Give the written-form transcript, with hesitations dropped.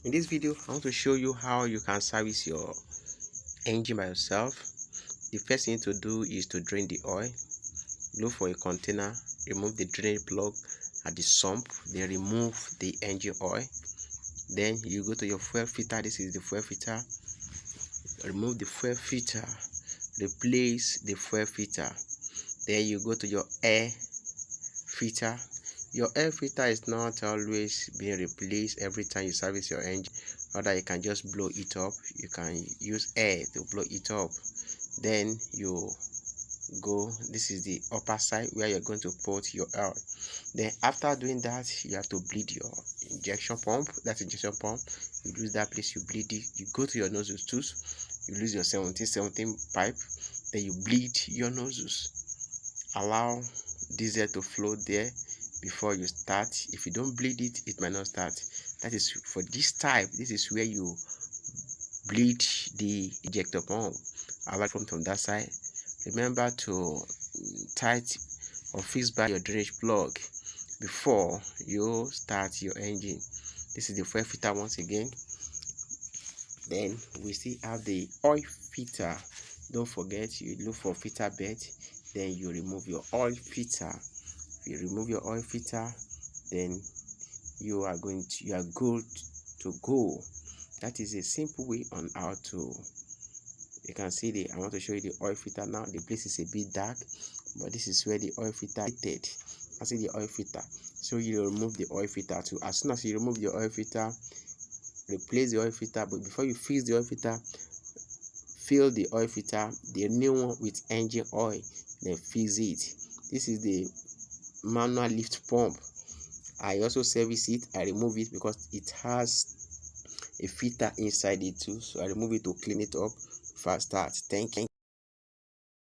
In this video, I want to show you how you can service your engine by yourself. The first thing to do is to drain the oil. Look for a container, remove the drainage plug at the sump, then remove the engine oil. Then you go to your fuel filter. This is the fuel filter. Remove the fuel filter, replace the fuel filter. Then you go to your air filter. Your air filter is not always being replaced every time you service your engine. Rather, you can just blow it up. You can use air to blow it up. Then you go, this is the upper side where you're going to put your oil. Then after doing that, you have to bleed your injection pump. That injection pump, you lose that place, you bleed it. You go to your nozzle tools, you lose your 17 pipe, then you bleed your nozzles. Allow diesel to flow there before you start. If you don't bleed it, it might not start. That is for this type. This is where you bleed the ejector pump. Allow from that side. Remember to tight or fix back your drainage plug before you start your engine. This is the fuel filter once again. Then we still have the oil filter. Don't forget, you look for filter bed, then you remove your oil filter. You remove your oil filter, then you are good to go. That is a simple way on how to. You can see I want to show you the oil filter now. The place is a bit dark, but this is where the oil filter is. I see the oil filter. So you remove the oil filter too. As soon as you remove the oil filter, replace the oil filter. But before you fix the oil filter, fill the oil filter, the new one, with engine oil, then fix it. This is the manual lift pump. I also service it. I remove it because it has a filter inside it too, so I remove it to clean it up before I start. Thank you.